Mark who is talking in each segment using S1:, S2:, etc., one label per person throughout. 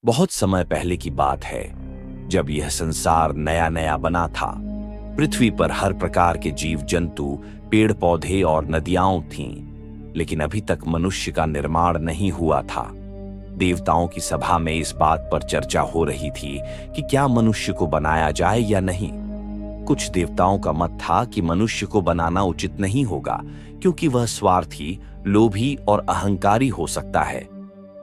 S1: बहुत समय पहले की बात है, जब यह संसार नया नया बना था। पृथ्वी पर हर प्रकार के जीव जंतु, पेड़ पौधे और नदियां थीं, लेकिन अभी तक मनुष्य का निर्माण नहीं हुआ था। देवताओं की सभा में इस बात पर चर्चा हो रही थी कि क्या मनुष्य को बनाया जाए या नहीं। कुछ देवताओं का मत था कि मनुष्य को बनाना उचित नहीं होगा, क्योंकि वह स्वार्थी, लोभी और अहंकारी हो सकता है।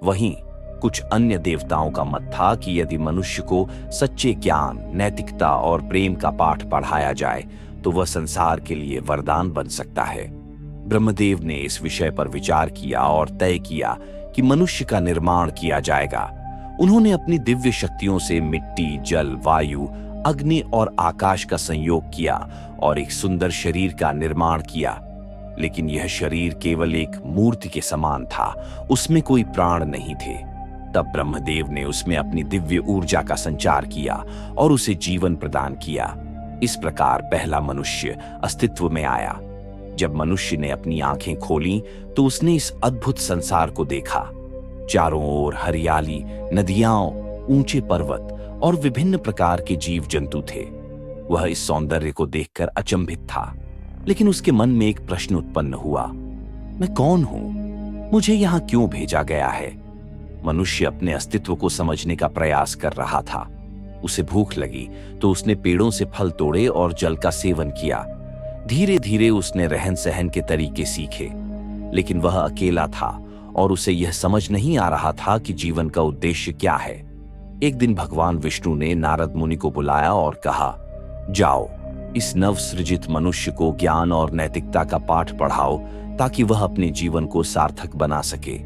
S1: वहीं कुछ अन्य देवताओं का मत था कि यदि मनुष्य को सच्चे ज्ञान, नैतिकता और प्रेम का पाठ पढ़ाया जाए तो वह संसार के लिए वरदान बन सकता है। ब्रह्मदेव ने इस विषय पर विचार किया और तय किया कि मनुष्य का निर्माण किया जाएगा। उन्होंने अपनी दिव्य शक्तियों से मिट्टी, जल, वायु, अग्नि और आकाश का संयोग किया और एक सुंदर शरीर का निर्माण किया। लेकिन यह शरीर केवल एक मूर्ति के समान था, उसमें कोई प्राण नहीं थे। तब ब्रह्मदेव ने उसमें अपनी दिव्य ऊर्जा का संचार किया और उसे जीवन प्रदान किया। इस प्रकार पहला मनुष्य अस्तित्व में आया। जब मनुष्य ने अपनी आंखें खोलीं तो उसने इस अद्भुत संसार को देखा। चारों ओर हरियाली, नदियां, ऊंचे पर्वत और विभिन्न प्रकार के जीव जंतु थे। वह इस सौंदर्य को देखकर अचंभित था, लेकिन उसके मन में एक प्रश्न उत्पन्न हुआ। मैं कौन हूं? मुझे यहां क्यों भेजा गया है? मनुष्य अपने अस्तित्व को समझने का प्रयास कर रहा था। उसे भूख लगी तो उसने पेड़ों से फल तोड़े और जल का सेवन किया। धीरे धीरे उसने रहन सहन के तरीके सीखे, लेकिन वह अकेला था और उसे यह समझ नहीं आ रहा था कि जीवन का उद्देश्य क्या है। एक दिन भगवान विष्णु ने नारद मुनि को बुलाया और कहा, जाओ, इस नवसृजित मनुष्य को ज्ञान और नैतिकता का पाठ पढ़ाओ ताकि वह अपने जीवन को सार्थक बना सके।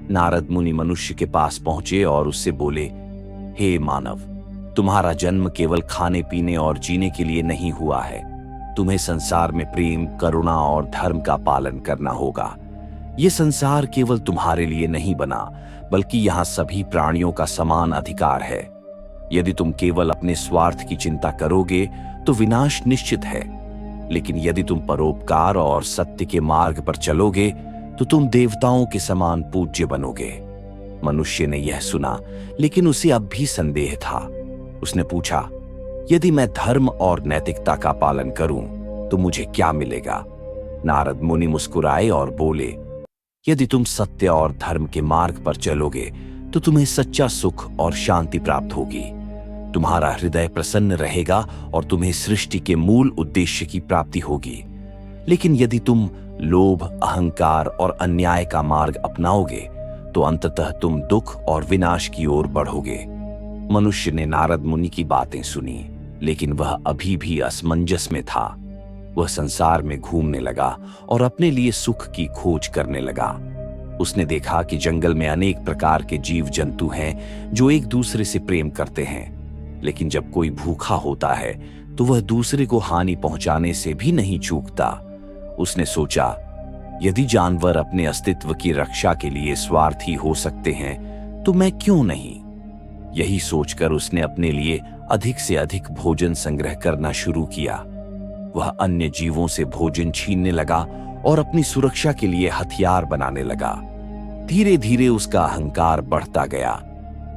S1: नारद मुनि मनुष्य के पास पहुंचे और उससे बोले, हे मानव, तुम्हारा जन्म केवल खाने पीने और जीने के लिए नहीं हुआ है। तुम्हें संसार में प्रेम, करुणा और धर्म का पालन करना होगा। यह संसार केवल तुम्हारे लिए नहीं बना, बल्कि यहाँ सभी प्राणियों का समान अधिकार है। यदि तुम केवल अपने स्वार्थ की चिंता करोगे तो विनाश निश्चित है, लेकिन यदि तुम परोपकार और सत्य के मार्ग पर चलोगे तो तुम देवताओं के समान पूज्य बनोगे। मनुष्य ने यह सुना, लेकिन उसे अब भी संदेह था। उसने पूछा, यदि मैं धर्म और नैतिकता का पालन करूं तो मुझे क्या मिलेगा? नारद मुनि मुस्कुराए और बोले, यदि तुम सत्य और धर्म के मार्ग पर चलोगे तो तुम्हें सच्चा सुख और शांति प्राप्त होगी। तुम्हारा हृदय प्रसन्न रहेगा और तुम्हें सृष्टि के मूल उद्देश्य की प्राप्ति होगी। लेकिन यदि तुम लोभ, अहंकार और अन्याय का मार्ग अपनाओगे तो अंततः तुम दुख और विनाश की ओर बढ़ोगे। मनुष्य ने नारद मुनि की बातें सुनी, लेकिन वह अभी भी असमंजस में था। वह संसार में घूमने लगा और अपने लिए सुख की खोज करने लगा। उसने देखा कि जंगल में अनेक प्रकार के जीव जंतु हैं जो एक दूसरे से प्रेम करते हैं, लेकिन जब कोई भूखा होता है तो वह दूसरे को हानि पहुंचाने से भी नहीं चूकता। उसने सोचा, यदि जानवर अपने अस्तित्व की रक्षा के लिए स्वार्थी हो सकते हैं तो मैं क्यों नहीं? यही सोचकर उसने अपने लिए अधिक से अधिक भोजन संग्रह करना शुरू किया। वह अन्य जीवों से भोजन छीनने लगा और अपनी सुरक्षा के लिए हथियार बनाने लगा। धीरे धीरे उसका अहंकार बढ़ता गया।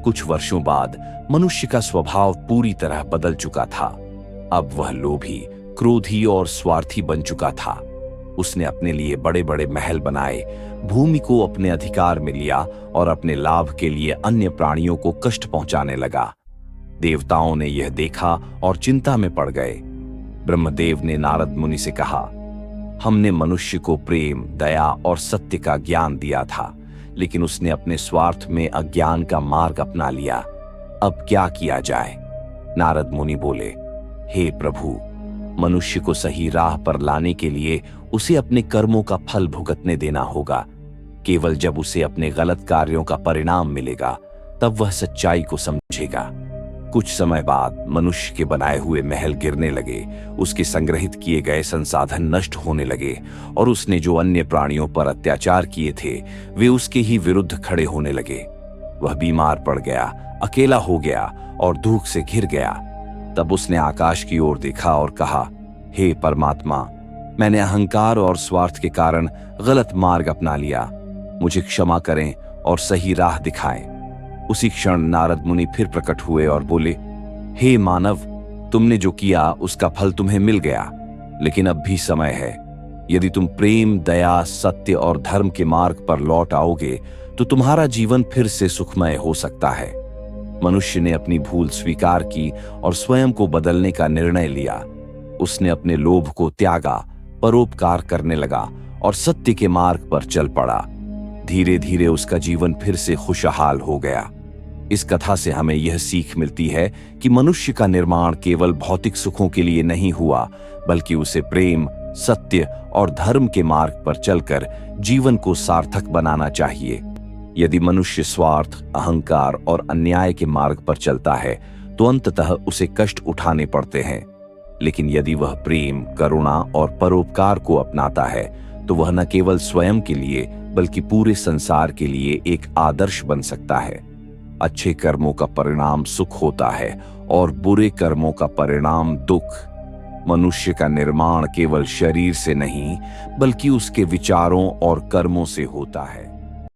S1: कुछ वर्षों बाद मनुष्य का स्वभाव पूरी तरह बदल चुका था। अब वह लोभी, क्रोधी और स्वार्थी बन चुका था। उसने अपने लिए बड़े बड़े महल बनाए, भूमि को अपने अधिकार में लिया और अपने लाभ के लिए अन्य प्राणियों को कष्ट पहुंचाने लगा। देवताओं ने यह देखा और चिंता में पड़ गए। ब्रह्मदेव ने नारद मुनि से कहा, हमने मनुष्य को प्रेम, दया और सत्य का ज्ञान दिया था, लेकिन उसने अपने स्वार्थ में अज्ञान का मार्ग अपना लिया। अब क्या किया जाए? नारद मुनि बोले, हे प्रभु, मनुष्य को सही राह पर लाने के लिए उसे अपने कर्मों का फल भुगतने देना होगा। केवल जब उसे अपने गलत कार्यों का परिणाम मिलेगा तब वह सच्चाई को समझेगा। कुछ समय बाद मनुष्य के बनाए हुए महल गिरने लगे, उसके संग्रहित किए गए संसाधन नष्ट होने लगे और उसने जो अन्य प्राणियों पर अत्याचार किए थे वे उसके ही विरुद्ध खड़े होने लगे। वह बीमार पड़ गया, अकेला हो गया और दुख से घिर गया। तब उसने आकाश की ओर देखा और कहा, हे परमात्मा, मैंने अहंकार और स्वार्थ के कारण गलत मार्ग अपना लिया। मुझे क्षमा करें और सही राह दिखाएं। उसी क्षण नारद मुनि फिर प्रकट हुए और बोले, हे मानव, तुमने जो किया उसका फल तुम्हें मिल गया, लेकिन अब भी समय है। यदि तुम प्रेम, दया, सत्य और धर्म के मार्ग पर लौट आओगे तो तुम्हारा जीवन फिर से सुखमय हो सकता है। मनुष्य ने अपनी भूल स्वीकार की और स्वयं को बदलने का निर्णय लिया। उसने अपने लोभ को त्यागा, परोपकार करने लगा और सत्य के मार्ग पर चल पड़ा। धीरे धीरे उसका जीवन फिर से खुशहाल हो गया। इस कथा से हमें यह सीख मिलती है कि मनुष्य का निर्माण केवल भौतिक सुखों के लिए नहीं हुआ, बल्कि उसे प्रेम, सत्य और धर्म के मार्ग पर चलकर जीवन को सार्थक बनाना चाहिए। यदि मनुष्य स्वार्थ, अहंकार और अन्याय के मार्ग पर चलता है तो अंततः उसे कष्ट उठाने पड़ते हैं। लेकिन यदि वह प्रेम, करुणा और परोपकार को अपनाता है तो वह न केवल स्वयं के लिए बल्कि पूरे संसार के लिए एक आदर्श बन सकता है। अच्छे कर्मों का परिणाम सुख होता है और बुरे कर्मों का परिणाम दुख। मनुष्य का निर्माण केवल शरीर से नहीं बल्कि उसके विचारों और कर्मों से होता है।